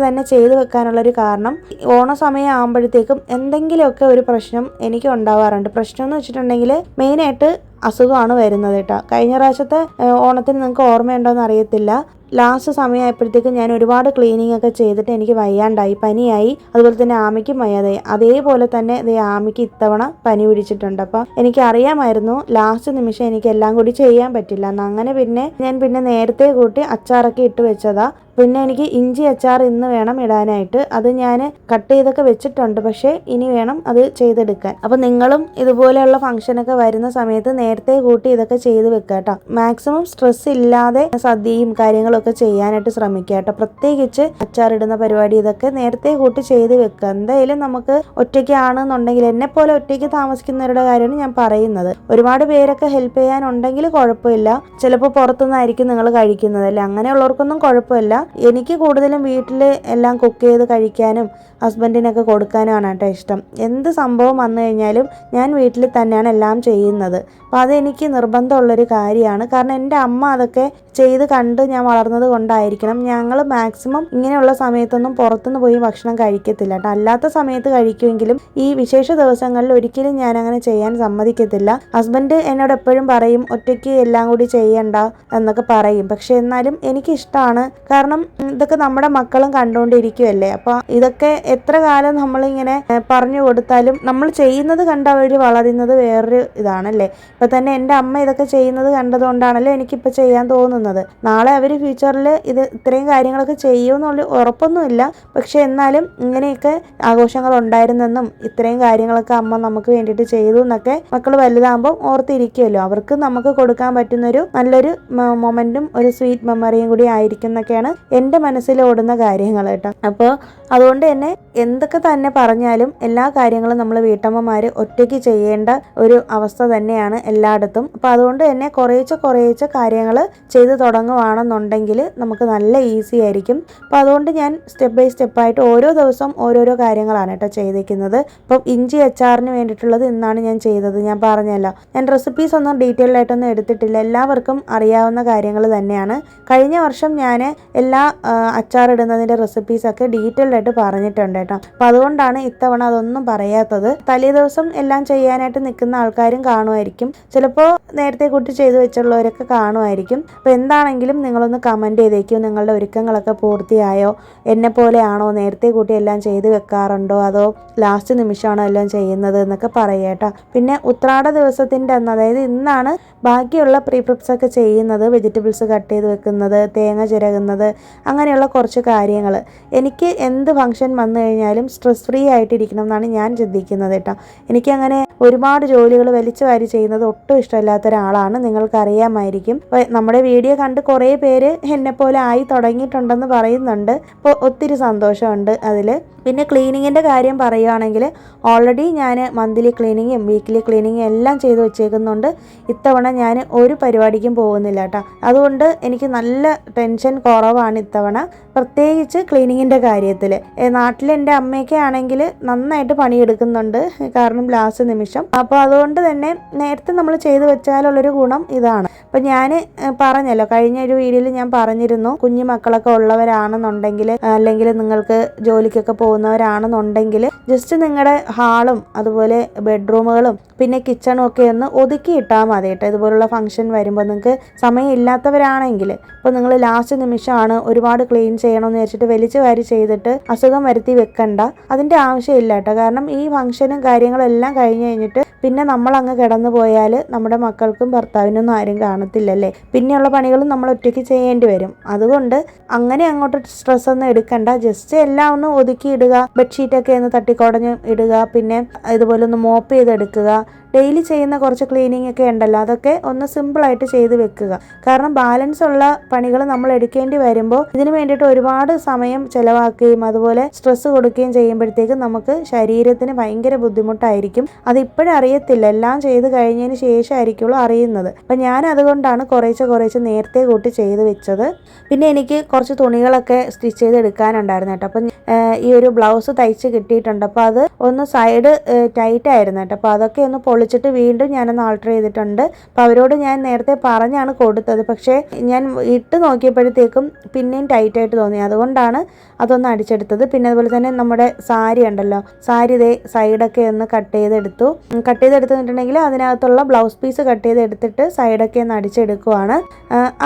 തന്നെ ചെയ്തു വെക്കാനുള്ളൊരു കാരണം ഓണസമയം ആകുമ്പോഴത്തേക്കും എന്തെങ്കിലുമൊക്കെ ഒരു പ്രശ്നം എനിക്ക് ഉണ്ടാവാറുണ്ട്. പ്രശ്നം എന്ന് വെച്ചിട്ടുണ്ടെങ്കിൽ മെയിനായിട്ട് അസുഖമാണ് വരുന്നത് കേട്ടോ. കഴിഞ്ഞ പ്രാവശ്യത്തെ ഓണത്തിന് നിങ്ങൾക്ക് ഓർമ്മയുണ്ടോയെന്ന് അറിയത്തില്ല, ലാസ്റ്റ് സമയമായപ്പോഴത്തേക്കും ഞാൻ ഒരുപാട് ക്ലീനിങ് ഒക്കെ ചെയ്തിട്ട് എനിക്ക് വയ്യാണ്ടായി, പനിയായി. അതുപോലെ തന്നെ ആമയ്ക്കും വയ്യാതായി. അതേപോലെ തന്നെ ആമയ്ക്ക് ഇത്തവണ പനി പിടിച്ചിട്ടുണ്ട്. അപ്പം എനിക്ക് അറിയാമായിരുന്നു ലാസ്റ്റ് നിമിഷം എനിക്ക് എല്ലാം കൂടി ചെയ്യാൻ പറ്റില്ല എന്ന്. അങ്ങനെ ഞാൻ നേരത്തെ കൂട്ടി അച്ചാറൊക്കെ ഇട്ട് വെച്ചതാ. പിന്നെ എനിക്ക് ഇഞ്ചി അച്ചാർ ഇന്ന് വേണം ഇടാനായിട്ട്. അത് ഞാൻ കട്ട് ചെയ്തൊക്കെ വെച്ചിട്ടുണ്ട്, പക്ഷേ ഇനി വേണം അത് ചെയ്തെടുക്കാൻ. അപ്പം നിങ്ങളും ഇതുപോലെയുള്ള ഫംഗ്ഷനൊക്കെ വരുന്ന സമയത്ത് നേരത്തെ കൂട്ടി ഇതൊക്കെ ചെയ്ത് വെക്കുക കേട്ടോ. മാക്സിമം സ്ട്രെസ് ഇല്ലാതെ സദ്യയും കാര്യങ്ങളൊക്കെ ചെയ്യാനായിട്ട് ശ്രമിക്കുക കേട്ടോ. പ്രത്യേകിച്ച് അച്ചാറിടുന്ന പരിപാടി ഇതൊക്കെ നേരത്തെ കൂട്ടി ചെയ്ത് വെക്കുക. എന്തായാലും നമുക്ക് ഒറ്റയ്ക്കാണെന്നുണ്ടെങ്കിൽ, എന്നെപ്പോലെ ഒറ്റയ്ക്ക് താമസിക്കുന്നവരുടെ കാര്യമാണ് ഞാൻ പറയുന്നത്. ഒരുപാട് പേരൊക്കെ ഹെൽപ്പ് ചെയ്യാനുണ്ടെങ്കിൽ കുഴപ്പമില്ല. ചിലപ്പോൾ പുറത്തുനിന്നായിരിക്കും നിങ്ങൾ കഴിക്കുന്നതല്ലേ, അങ്ങനെയുള്ളവർക്കൊന്നും കുഴപ്പമില്ല. എനിക്ക് കൂടുതലും വീട്ടിൽ എല്ലാം കുക്ക് ചെയ്ത് കഴിക്കാനും ഹസ്ബൻഡിനൊക്കെ കൊടുക്കാനുമാണ് കേട്ടോ ഇഷ്ടം. എന്ത് സംഭവം വന്നു കഴിഞ്ഞാലും ഞാൻ വീട്ടിൽ തന്നെയാണ് എല്ലാം ചെയ്യുന്നത്. അപ്പോൾ അതെനിക്ക് നിർബന്ധമുള്ളൊരു കാര്യമാണ്. കാരണം എൻ്റെ അമ്മ അതൊക്കെ ചെയ്ത് കണ്ട് ഞാൻ വളർന്നത് കൊണ്ടായിരിക്കണം. ഞങ്ങൾ മാക്സിമം ഇങ്ങനെയുള്ള സമയത്തൊന്നും പുറത്തുനിന്ന് പോയി ഭക്ഷണം കഴിക്കത്തില്ല കേട്ടോ. അല്ലാത്ത സമയത്ത് കഴിക്കുമെങ്കിലും ഈ വിശേഷ ദിവസങ്ങളിൽ ഒരിക്കലും ഞാൻ അങ്ങനെ ചെയ്യാൻ സമ്മതിക്കത്തില്ല. ഹസ്ബൻഡ് എന്നോട് എപ്പോഴും പറയും ഒറ്റയ്ക്ക് എല്ലാം കൂടി ചെയ്യണ്ട എന്നൊക്കെ പറയും. പക്ഷെ എന്നാലും എനിക്കിഷ്ടമാണ്. കാരണം ഇതൊക്കെ നമ്മുടെ മക്കളും കണ്ടുകൊണ്ടിരിക്കുമല്ലേ. അപ്പോൾ ഇതൊക്കെ എത്ര കാലം നമ്മളിങ്ങനെ പറഞ്ഞു കൊടുത്താലും നമ്മൾ ചെയ്യുന്നത് കണ്ട് അവർ വളരുന്നത് വേറൊരു ഇതാണല്ലേ. ഇപ്പം തന്നെ എൻ്റെ അമ്മ ഇതൊക്കെ ചെയ്യുന്നത് കണ്ടതുകൊണ്ടാണല്ലോ എനിക്കിപ്പോൾ ചെയ്യാൻ തോന്നുന്നത്. നാളെ അവർ ഫ്യൂച്ചറിൽ ഇത്രയും കാര്യങ്ങളൊക്കെ ചെയ്യുമെന്നുള്ള ഉറപ്പൊന്നുമില്ല. പക്ഷെ എന്നാലും ഇങ്ങനെയൊക്കെ ആഘോഷങ്ങൾ ഉണ്ടായിരുന്നെന്നും ഇത്രയും കാര്യങ്ങളൊക്കെ അമ്മ നമുക്ക് വേണ്ടിയിട്ട് ചെയ്തു എന്നൊക്കെ മക്കൾ വലുതാകുമ്പോൾ ഓർത്തിരിക്കുമല്ലോ. അവർക്ക് നമുക്ക് കൊടുക്കാൻ പറ്റുന്നൊരു നല്ലൊരു മൊമെൻറ്റും ഒരു സ്വീറ്റ് മെമ്മറിയും കൂടി ആയിരിക്കും എന്നൊക്കെയാണ് എൻ്റെ മനസ്സിൽ ഓടുന്ന കാര്യങ്ങൾ കേട്ടോ. അപ്പോൾ അതുകൊണ്ട് തന്നെ എന്തൊക്കെ തന്നെ പറഞ്ഞാലും എല്ലാ കാര്യങ്ങളും നമ്മൾ വീട്ടമ്മമാർ ഒറ്റയ്ക്ക് ചെയ്യേണ്ട ഒരു അവസ്ഥ തന്നെയാണ് എല്ലായിടത്തും. അപ്പോൾ അതുകൊണ്ട് തന്നെ കുറേശ്ശെ കാര്യങ്ങൾ ചെയ്ത് തുടങ്ങുകയാണെന്നുണ്ടെങ്കിൽ നമുക്ക് നല്ല ഈസി ആയിരിക്കും. അപ്പോൾ അതുകൊണ്ട് ഞാൻ സ്റ്റെപ്പ് ബൈ സ്റ്റെപ്പായിട്ട് ഓരോ ദിവസം ഓരോരോ കാര്യങ്ങളാണ് കേട്ടോ ചെയ്തിരിക്കുന്നത്. ഇപ്പം ഇഞ്ചി അച്ചാറിന് വേണ്ടിയിട്ടുള്ളത് ഇന്നാണ് ഞാൻ ചെയ്തത്. ഞാൻ പറഞ്ഞല്ലോ, ഞാൻ റെസിപ്പീസ് ഒന്നും ഡീറ്റെയിൽഡ് ആയിട്ടൊന്നും എടുത്തിട്ടില്ല, എല്ലാവർക്കും അറിയാവുന്ന കാര്യങ്ങൾ തന്നെയാണ്. കഴിഞ്ഞ വർഷം ഞാൻ എല്ലാ അച്ചാറിടുന്നതിൻ്റെ റെസിപ്പീസൊക്കെ ഡീറ്റെയിൽഡ് ആയിട്ട് പറഞ്ഞിട്ടുണ്ട് കേട്ടോ. അപ്പോൾ അതുകൊണ്ടാണ് ഇത്തവണ അതൊന്നും പറയാത്തത്. തലേ ദിവസം എല്ലാം ചെയ്യാനായിട്ട് നിൽക്കുന്ന ആൾക്കാരും കാണുമായിരിക്കും, ചിലപ്പോൾ നേരത്തെ കൂട്ടി ചെയ്തു വെച്ചുള്ളവരൊക്കെ കാണുമായിരിക്കും. അപ്പോൾ എന്താണെങ്കിലും നിങ്ങളൊന്ന് കമൻറ്റ് ചെയ്തേക്കും, നിങ്ങളുടെ ഒരുക്കങ്ങളൊക്കെ പൂർത്തിയായോ, എന്നെ പോലെയാണോ നേരത്തെ കൂട്ടി എല്ലാം ചെയ്ത് വെക്കാറുണ്ടോ അതോ ലാസ്റ്റ് നിമിഷമാണോ എല്ലാം ചെയ്യുന്നത് എന്നൊക്കെ പറയുക കേട്ടോ. പിന്നെ ഉത്രാട ദിവസത്തിൻ്റെ അന്ന്, അതായത് ഇന്നാണ് ബാക്കിയുള്ള പ്രീപ്രിപ്സ് ഒക്കെ ചെയ്യുന്നത്. വെജിറ്റബിൾസ് കട്ട് ചെയ്ത് വെക്കുന്നത്, തേങ്ങ ചിരകുന്നത്, അങ്ങനെയുള്ള കുറച്ച് കാര്യങ്ങൾ. എനിക്ക് എന്ത് ഫംഗ്ഷൻ വന്നു കഴിഞ്ഞാലും സ്ട്രെസ് ഫ്രീ ആയിട്ടിരിക്കണം എന്നാണ് ഞാൻ ചിന്തിക്കുന്നത് കേട്ടോ. എനിക്കങ്ങനെ ഒരുപാട് ജോലികൾ വലിച്ചു വാരി ചെയ്യുന്നത് ഒട്ടും ഇഷ്ടമില്ലാത്ത ഒരാളാണ്, നിങ്ങൾക്കറിയാമായിരിക്കും. നമ്മുടെ വീഡിയോ കണ്ട് കുറേ പേര് എന്നെപ്പോലെ ആയി തുടങ്ങിയിട്ടുണ്ടെന്ന് പറയുന്നുണ്ട്. അപ്പോൾ ഒത്തിരി സന്തോഷമുണ്ട് അതിൽ. പിന്നെ ക്ലീനിങ്ങിൻ്റെ കാര്യം പറയുകയാണെങ്കിൽ ഓൾറെഡി ഞാൻ മന്ത്ലി ക്ലീനിങ്ങും വീക്ക്ലി ക്ലീനിങ്ങും എല്ലാം ചെയ്ത് വെച്ചേക്കുന്നുണ്ട്. ഇത്തവണ ഞാൻ ഒരു പരിപാടിക്കും പോകുന്നില്ല കേട്ടോ. അതുകൊണ്ട് എനിക്ക് നല്ല ടെൻഷൻ കുറവാണ് ഇത്തവണ, പ്രത്യേകിച്ച് ക്ലീനിങ്ങിൻ്റെ കാര്യത്തിൽ. നാട്ടിൽ എൻ്റെ അമ്മയൊക്കെ ആണെങ്കിൽ നന്നായിട്ട് പണിയെടുക്കുന്നുണ്ട്, കാരണം ലാസ്റ്റ് നിമിഷം. അപ്പോൾ അതുകൊണ്ട് തന്നെ നേരത്തെ നമ്മൾ ചെയ്ത് വെച്ചാലുള്ളൊരു ഗുണം ഇതാണ്. അപ്പം ഞാൻ പറഞ്ഞല്ലോ, കഴിഞ്ഞ ഒരു വീഡിയോയിൽ ഞാൻ പറഞ്ഞിരുന്നു, കുഞ്ഞു മക്കളൊക്കെ ഉള്ളവരാണെന്നുണ്ടെങ്കിൽ അല്ലെങ്കിൽ നിങ്ങൾക്ക് ജോലിക്കൊക്കെ പോകുന്നവരാണെന്നുണ്ടെങ്കിൽ ജസ്റ്റ് നിങ്ങളുടെ ഹാളും അതുപോലെ ബെഡ്റൂമുകളും പിന്നെ കിച്ചണും ഒക്കെ ഒന്ന് ഒതുക്കിയിട്ടാൽ മതി കേട്ടോ. ഇതുപോലുള്ള ഫംഗ്ഷൻ വരുമ്പോൾ നിങ്ങൾക്ക് സമയമില്ലാത്തവരാണെങ്കിൽ, ഇപ്പോൾ നിങ്ങൾ ലാസ്റ്റ് നിമിഷമാണ് ഒരുപാട് ക്ലീൻ ചെയ്യണമെന്ന് വെച്ചിട്ട് വലിച്ചു വാരി ചെയ്തിട്ട് അസുഖം വരുത്തി വെക്കണ്ട, അതിൻ്റെ ആവശ്യമില്ല കേട്ടോ. കാരണം ഈ ഫംഗ്ഷനും കാര്യങ്ങളും എല്ലാം കഴിഞ്ഞ് കഴിഞ്ഞിട്ട് പിന്നെ നമ്മളങ്ങ് കിടന്നു പോയാൽ നമ്മുടെ മക്കൾക്കും ഭർത്താവിനൊന്നും ആരും കാണത്തില്ലല്ലേ. പിന്നെയുള്ള പണികളും നമ്മൾ ഒറ്റയ്ക്ക് ചെയ്യേണ്ടി വരും. അതുകൊണ്ട് അങ്ങനെ അങ്ങോട്ട് സ്ട്രെസ് ഒന്നും എടുക്കണ്ട, ജസ്റ്റ് എല്ലാം ഒന്ന് ഒതുക്കി ഇടുക, ബെഡ്ഷീറ്റൊക്കെ ഒന്ന് തട്ടിക്കുടഞ്ഞ് ഇടുക, പിന്നെ ഇതുപോലെ ഒന്ന് മോപ്പ് ചെയ്തെടുക്കുക, ഡെയിലി ചെയ്യുന്ന കുറച്ച് ക്ലീനിങ് ഒക്കെ ഉണ്ടല്ലോ, അതൊക്കെ ഒന്ന് സിമ്പിളായിട്ട് ചെയ്ത് വെക്കുക. കാരണം ബാലൻസ് ഉള്ള പണികൾ നമ്മൾ എടുക്കേണ്ടി വരുമ്പോൾ ഇതിനു വേണ്ടിയിട്ട് ഒരുപാട് സമയം ചിലവാക്കുകയും അതുപോലെ സ്ട്രെസ് കൊടുക്കുകയും ചെയ്യുമ്പോഴത്തേക്കും നമുക്ക് ശരീരത്തിന് ഭയങ്കര ബുദ്ധിമുട്ടായിരിക്കും. അത് ഇപ്പോഴും അറിയത്തില്ല, എല്ലാം ചെയ്ത് കഴിഞ്ഞതിന് ശേഷമായിരിക്കുള്ളൂ അറിയുന്നത്. അപ്പം ഞാൻ അതുകൊണ്ടാണ് കുറേശ്ശെ നേരത്തെ കൂട്ടി ചെയ്ത് വെച്ചത്. പിന്നെ എനിക്ക് കുറച്ച് തുണികളൊക്കെ സ്റ്റിച്ച് ചെയ്ത് എടുക്കാനുണ്ടായിരുന്നു കേട്ടോ. അപ്പം ഈ ഒരു ബ്ലൗസ് തയ്ച്ച് കിട്ടിയിട്ടുണ്ട്. അപ്പോൾ അത് ഒന്ന് സൈഡ് ടൈറ്റ് ആയിരുന്നു കേട്ടോ. അപ്പോൾ അതൊക്കെ ഒന്ന് പൊളിച്ചിട്ട് വീണ്ടും ഞാനൊന്ന് ആൾട്ടർ ചെയ്തിട്ടുണ്ട്. അപ്പോൾ അവരോട് ഞാൻ നേരത്തെ പറഞ്ഞാണ് കൊടുത്തത്, പക്ഷേ ഞാൻ ഇട്ട് നോക്കിയപ്പോഴത്തേക്കും പിന്നെയും ടൈറ്റായിട്ട് തോന്നി. അതുകൊണ്ടാണ് അതൊന്ന് അടിച്ചെടുത്തത്. പിന്നെ അതുപോലെ തന്നെ നമ്മുടെ സാരി ഉണ്ടല്ലോ, സാരി ഇതേ സൈഡൊക്കെ ഒന്ന് കട്ട് ചെയ്തെടുത്തിട്ടുണ്ടെങ്കിൽ അതിനകത്തുള്ള ബ്ലൗസ് പീസ് കട്ട് ചെയ്തെടുത്തിട്ട് സൈഡൊക്കെ ഒന്ന് അടിച്ചെടുക്കുവാണ്.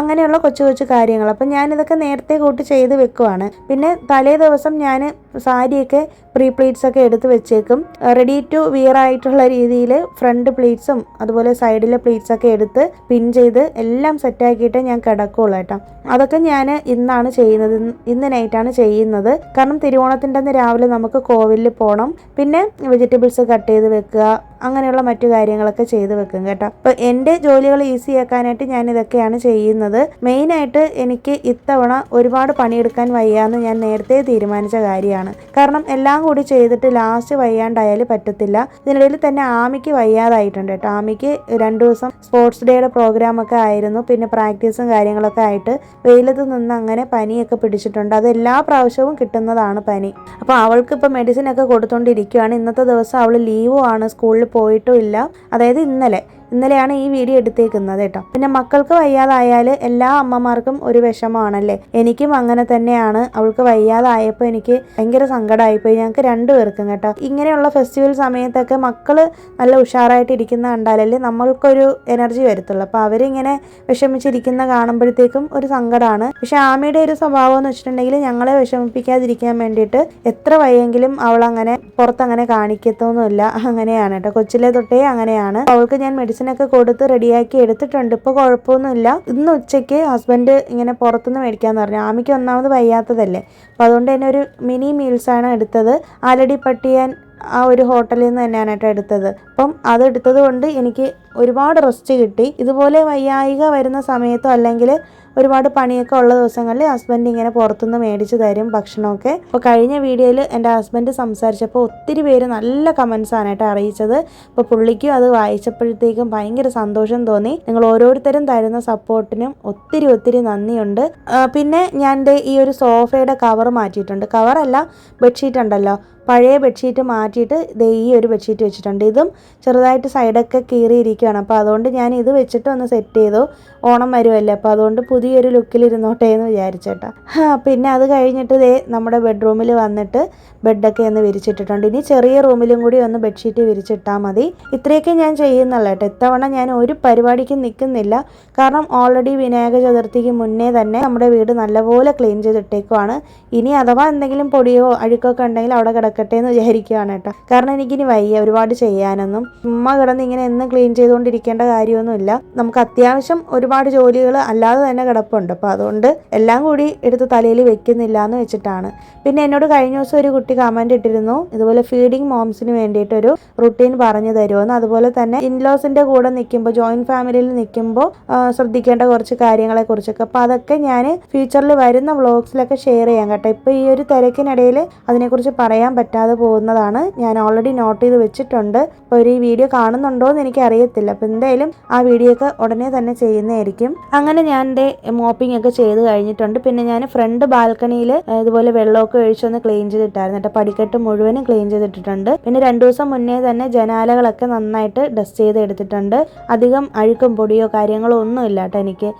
അങ്ങനെയുള്ള കൊച്ചു കൊച്ചു കാര്യങ്ങൾ. അപ്പം ഞാനിതൊക്കെ നേരത്തെ കൂട്ടി ചെയ്ത് വെക്കുവാണ്. പിന്നെ തലേ ദിവസം ഞാൻ സാരിയൊക്കെ പ്രീ പ്ലീറ്റ്സ് ഒക്കെ എടുത്ത് വെച്ചേക്കും. റെഡി ടു വിയർ ആയിട്ടുള്ള രീതിയിൽ ഫ്രണ്ട് പ്ലീറ്റ്സും അതുപോലെ സൈഡിലെ പ്ലീറ്റ്സ് ഒക്കെ എടുത്ത് പിൻ ചെയ്ത് എല്ലാം സെറ്റാക്കിയിട്ട് ഞാൻ കിടക്കുള്ളൂ കേട്ടോ. അതൊക്കെ ഞാൻ ഇന്നാണ് ചെയ്യുന്നത്, ഇന്ന് നൈറ്റാണ് ചെയ്യുന്നത്. കാരണം തിരുവോണത്തിൻ്റെ അന്ന് രാവിലെ നമുക്ക് കോവിലിൽ പോകണം. പിന്നെ വെജിറ്റബിൾസ് കട്ട് ചെയ്ത് വെക്കുക, അങ്ങനെയുള്ള മറ്റു കാര്യങ്ങളൊക്കെ ചെയ്ത് വെക്കും കേട്ടോ. അപ്പോൾ എൻ്റെ ജോലികൾ ഈസി ആക്കാനായിട്ട് ഞാൻ ഇതൊക്കെയാണ് ചെയ്യുന്നത്. മെയിനായിട്ട് എനിക്ക് ഇത്തവണ ഒരുപാട് പണിയെടുക്കാൻ വയ്യാന്ന് ഞാൻ നേരത്തെ തീരുമാനിച്ച കാര്യമാണ്. കാരണം എല്ലാം കൂടി ചെയ്തിട്ട് ലാസ്റ്റ് വയ്യാണ്ടായാൽ പറ്റത്തില്ല. ഇതിനിടയിൽ തന്നെ ആമിക്ക് വയ്യാതായിട്ടുണ്ട് കേട്ടോ. ആമിക്ക് 2 ദിവസം സ്പോർട്സ് ഡേയുടെ പ്രോഗ്രാമൊക്കെ ആയിരുന്നു. പിന്നെ പ്രാക്ടീസും കാര്യങ്ങളൊക്കെ ആയിട്ട് വെയിലത്ത് നിന്ന് അങ്ങനെ പനിയൊക്കെ പിടിച്ചിട്ടുണ്ട്. അത് എല്ലാ പ്രാവശ്യവും കിട്ടുന്നതാണ് പനി. അപ്പോൾ അവൾക്ക് ഇപ്പോൾ മെഡിസിനൊക്കെ കൊടുത്തുകൊണ്ടിരിക്കുകയാണ്. ഇന്നത്തെ ദിവസം അവൾ ലീവും ആണ്, സ്കൂളിൽ പോയിട്ടും ഇല്ല. അതായത് ഇന്നലെയാണ് ഈ വീഡിയോ എടുത്തേക്കുന്നത് കേട്ടോ. പിന്നെ മക്കൾക്ക് വയ്യാതായാൽ എല്ലാ അമ്മമാർക്കും ഒരു വിഷമമാണല്ലേ. എനിക്കും അങ്ങനെ തന്നെയാണ്. അവൾക്ക് വയ്യാതായപ്പോൾ എനിക്ക് ഭയങ്കര സങ്കടമായിപ്പോയി, ഞങ്ങൾക്ക് 2 പേർക്കും കേട്ടോ. ഇങ്ങനെയുള്ള ഫെസ്റ്റിവൽ സമയത്തൊക്കെ മക്കൾ നല്ല ഉഷാറായിട്ട് ഇരിക്കുന്ന കണ്ടാലല്ലേ നമ്മൾക്കൊരു എനർജി വരത്തുള്ളൂ. അപ്പോൾ അവരിങ്ങനെ വിഷമിച്ചിരിക്കുന്ന കാണുമ്പോഴത്തേക്കും ഒരു സങ്കടമാണ്. പക്ഷെ ആമിയുടെ ഒരു സ്വഭാവം എന്ന് വെച്ചിട്ടുണ്ടെങ്കിൽ ഞങ്ങളെ വിഷമിപ്പിക്കാതിരിക്കാൻ വേണ്ടിയിട്ട് എത്ര വയ്യെങ്കിലും അവളങ്ങനെ പുറത്തങ്ങനെ കാണിക്കത്തൊന്നുമില്ല. അങ്ങനെയാണ് കേട്ടോ, കൊച്ചിലെ തൊട്ടേ അങ്ങനെയാണ്. അവൾക്ക് ഞാൻ മെഡിസിനൊക്കെ കൊടുത്ത് റെഡിയാക്കി എടുത്തിട്ടുണ്ട്. ഇപ്പോൾ കുഴപ്പമൊന്നുമില്ല. ഇന്ന് ഉച്ചയ്ക്ക് ഹസ്ബൻഡ് ഇങ്ങനെ പുറത്തുനിന്ന് മേടിക്കാമെന്ന് പറഞ്ഞു. ആമിക്ക് ഒന്നാമത് വയ്യാത്തതല്ലേ. അപ്പോൾ അതുകൊണ്ട് തന്നെ ഒരു മിനി മീൽസാണ് എടുത്തത്. ആലടി പട്ടിയാൻ ആ ഒരു ഹോട്ടലിൽ നിന്ന് തന്നെയാണ് കേട്ടോ എടുത്തത്. അപ്പം അതെടുത്തത് കൊണ്ട് എനിക്ക് ഒരുപാട് റെസ്റ്റ് കിട്ടി. ഇതുപോലെ വയ്യായിക വരുന്ന സമയത്തോ അല്ലെങ്കിൽ ഒരുപാട് പണിയൊക്കെ ഉള്ള ദിവസങ്ങളിൽ ഹസ്ബൻഡ് ഇങ്ങനെ പുറത്തുനിന്ന് മേടിച്ച് തരും ഭക്ഷണമൊക്കെ. അപ്പോൾ കഴിഞ്ഞ വീഡിയോയിൽ എൻ്റെ ഹസ്ബൻഡ് സംസാരിച്ചപ്പോൾ ഒത്തിരി പേര് നല്ല കമൻസാണ് കേട്ടോ അറിയിച്ചത്. അപ്പോൾ പുള്ളിക്കും അത് വായിച്ചപ്പോഴത്തേക്കും ഭയങ്കര സന്തോഷം തോന്നി. നിങ്ങൾ ഓരോരുത്തരും തരുന്ന സപ്പോർട്ടിനും ഒത്തിരി നന്ദിയുണ്ട്. പിന്നെ ഞാൻ ഈ ഒരു സോഫയുടെ കവർ മാറ്റിയിട്ടുണ്ട്. കവറല്ല, ബെഡ്ഷീറ്റ് ഉണ്ടല്ലോ, പഴയ ബെഡ്ഷീറ്റ് മാറ്റിയിട്ട് ഈ ഒരു ബെഡ്ഷീറ്റ് വെച്ചിട്ടുണ്ട്. ഇതും ചെറുതായിട്ട് സൈഡൊക്കെ കീറിയിരിക്കുകയാണ്. അപ്പോൾ അതുകൊണ്ട് ഞാൻ ഇത് വെച്ചിട്ട് ഒന്ന് സെറ്റ് ചെയ്തു. ഓണം വരുമല്ലേ, അപ്പോൾ അതുകൊണ്ട് പുതിയൊരു ലുക്കിൽ ഇരുന്നോട്ടെ എന്ന് വിചാരിച്ചേട്ടാ. പിന്നെ അത് കഴിഞ്ഞിട്ട് നമ്മുടെ ബെഡ്റൂമിൽ വന്നിട്ട് ബെഡൊക്കെ ഒന്ന് വിരിച്ചിട്ടിട്ടുണ്ട്. ഇനി ചെറിയ റൂമിലും കൂടി ഒന്ന് ബെഡ്ഷീറ്റ് വിരിച്ചിട്ടാൽ മതി. ഇത്രയൊക്കെ ഞാൻ ചെയ്യുന്നുള്ളൂ കേട്ടോ. ഇത്തവണ ഞാൻ ഒരു പരിപാടിക്കും നിൽക്കുന്നില്ല. കാരണം ഓൾറെഡി വിനായക ചതുർത്ഥിക്ക് മുന്നേ തന്നെ നമ്മുടെ വീട് നല്ലപോലെ ക്ലീൻ ചെയ്തിട്ടേക്കുവാണ്. ഇനി അഥവാ എന്തെങ്കിലും പൊടിയോ അഴുക്കൊക്കെ ഉണ്ടെങ്കിൽ അവിടെ കിടക്കട്ടെ എന്ന് വിചാരിക്കുകയാണ് കേട്ടോ. കാരണം എനിക്കിനി വയ്യ ഒരുപാട് ചെയ്യാനൊന്നും. ചുമ്മാ കിടന്ന് ഇങ്ങനെ എന്നും ക്ലീൻ ചെയ്തുകൊണ്ടിരിക്കേണ്ട കാര്യമൊന്നുമില്ല. നമുക്ക് അത്യാവശ്യം ഒരുപാട് ജോലികൾ അല്ലാതെ തന്നെ കിടപ്പുണ്ട്. അപ്പോൾ അതുകൊണ്ട് എല്ലാം കൂടി എടുത്ത് തലയിൽ വെക്കുന്നില്ല എന്ന് വെച്ചിട്ടാണ്. പിന്നെ എന്നോട് കഴിഞ്ഞ ദിവസം ഒരു കുട്ടി കമൻറ്റ് ഇട്ടിരുന്നു, ഇതുപോലെ ഫീഡിങ് മോംസിന് വേണ്ടിയിട്ടൊരു റുട്ടീൻ പറഞ്ഞു തരുമെന്ന്. അതുപോലെ തന്നെ ഇൻലോസിൻ്റെ കൂടെ നിൽക്കുമ്പോൾ, ജോയിൻറ്റ് ഫാമിലിയിൽ നിൽക്കുമ്പോൾ ശ്രദ്ധിക്കേണ്ട കുറച്ച് കാര്യങ്ങളെ കുറിച്ചൊക്കെ. അപ്പോൾ അതൊക്കെ ഞാൻ ഫ്യൂച്ചറിൽ വരുന്ന വ്ളോഗ്സിലൊക്കെ ഷെയർ ചെയ്യാം കേട്ടോ. ഇപ്പോൾ ഈ ഒരു തിരക്കിനിടയിൽ അതിനെക്കുറിച്ച് പറയാൻ പറ്റാതെ പോകുന്നതാണ്. ഞാൻ ഓൾറെഡി നോട്ട് ചെയ്ത് വെച്ചിട്ടുണ്ട്. അപ്പോൾ ഒരു ഈ വീഡിയോ കാണുന്നുണ്ടോ എന്ന് എനിക്ക് അറിയത്തില്ല. അപ്പോൾ എന്തായാലും ആ വീഡിയോ ഒക്കെ ഉടനെ തന്നെ ചെയ്യുന്നതായിരിക്കും. അങ്ങനെ ഞാൻ എൻ്റെ മോപ്പിംഗ് ഒക്കെ ചെയ്ത് കഴിഞ്ഞിട്ടുണ്ട്. പിന്നെ ഞാൻ ഫ്രണ്ട് ബാൽക്കണിയിൽ ഇതുപോലെ വെള്ളമൊക്കെ ഒഴിച്ചൊന്ന് ക്ലീൻ ചെയ്തിട്ടായിരുന്നു കേട്ടോ. പടിക്കെട്ട് മുഴുവനും ക്ലീൻ ചെയ്തിട്ടിട്ടുണ്ട്. പിന്നെ 2 ദിവസം മുന്നേ തന്നെ ജനാലകളൊക്കെ നന്നായിട്ട് ഡസ്റ്റ് ചെയ്ത് എടുത്തിട്ടുണ്ട്. അധികം അഴുക്കും പൊടിയോ കാര്യങ്ങളോ ഒന്നും ഇല്ല കേട്ടോ എനിക്ക്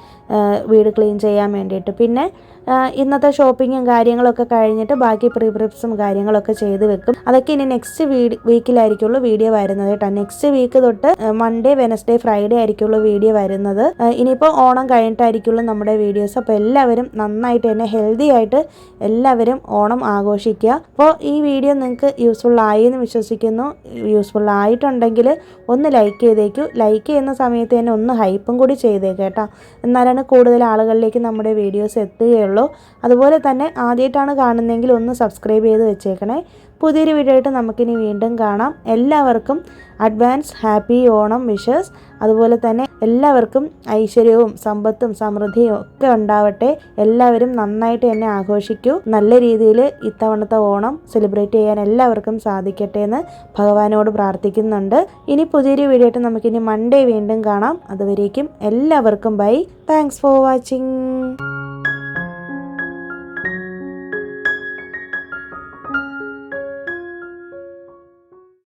വീട് ക്ലീൻ ചെയ്യാൻ വേണ്ടിയിട്ട്. പിന്നെ ഇന്നത്തെ ഷോപ്പിങ്ങും കാര്യങ്ങളൊക്കെ കഴിഞ്ഞിട്ട് ബാക്കി പ്രിപ്സും കാര്യങ്ങളൊക്കെ ചെയ്ത് വെക്കും. അതൊക്കെ ഇനി നെക്സ്റ്റ് വീക്കിലായിരിക്കുള്ളൂ വീഡിയോ വരുന്നത് കേട്ടോ. നെക്സ്റ്റ് വീക്ക് തൊട്ട് മൺഡേ, വെനസ്ഡേ, ഫ്രൈഡേ ആയിരിക്കുള്ളൂ വീഡിയോ വരുന്നത്. ഇനിയിപ്പോൾ ഓണം കഴിഞ്ഞിട്ടായിരിക്കുള്ളൂ നമ്മുടെ വീഡിയോസ്. അപ്പോൾ എല്ലാവരും നന്നായിട്ട് തന്നെ ഹെൽത്തി ആയിട്ട് എല്ലാവരും ഓണം ആഘോഷിക്കുക. അപ്പോൾ ഈ വീഡിയോ നിങ്ങൾക്ക് യൂസ്ഫുൾ ആയി എന്ന് വിശ്വസിക്കുന്നു. യൂസ്ഫുൾ ആയിട്ടുണ്ടെങ്കിൽ ഒന്ന് ലൈക്ക് ചെയ്തേക്കൂ. ലൈക്ക് ചെയ്യുന്ന സമയത്ത് തന്നെ ഒന്ന് ഹൈപ്പും കൂടി ചെയ്തേക്കാം കേട്ടോ. എന്നാലാണ് കൂടുതൽ ആളുകളിലേക്ക് നമ്മുടെ വീഡിയോസ് എത്തുകയുള്ളൂ. ഉള്ളൂ. അതുപോലെ തന്നെ ആദ്യമായിട്ടാണ് കാണുന്നതെങ്കിൽ ഒന്ന് സബ്സ്ക്രൈബ് ചെയ്ത് വെച്ചേക്കണേ. പുതിയൊരു വീഡിയോ ആയിട്ട് നമുക്കിനി വീണ്ടും കാണാം. എല്ലാവർക്കും അഡ്വാൻസ് ഹാപ്പി ഓണം വിഷസ്. അതുപോലെ തന്നെ എല്ലാവർക്കും ഐശ്വര്യവും സമ്പത്തും സമൃദ്ധിയും ഒക്കെ ഉണ്ടാവട്ടെ. എല്ലാവരും നന്നായിട്ട് തന്നെ ആഘോഷിക്കൂ. നല്ല രീതിയിൽ ഇത്തവണത്തെ ഓണം സെലിബ്രേറ്റ് ചെയ്യാൻ എല്ലാവർക്കും സാധിക്കട്ടെ എന്ന് ഭഗവാനോട് പ്രാർത്ഥിക്കുന്നുണ്ട്. ഇനി പുതിയൊരു വീഡിയോ ആയിട്ട് നമുക്കിനി മൺഡേ വീണ്ടും കാണാം. അതുവരേക്കും എല്ലാവർക്കും ബൈ. Thanks for watching.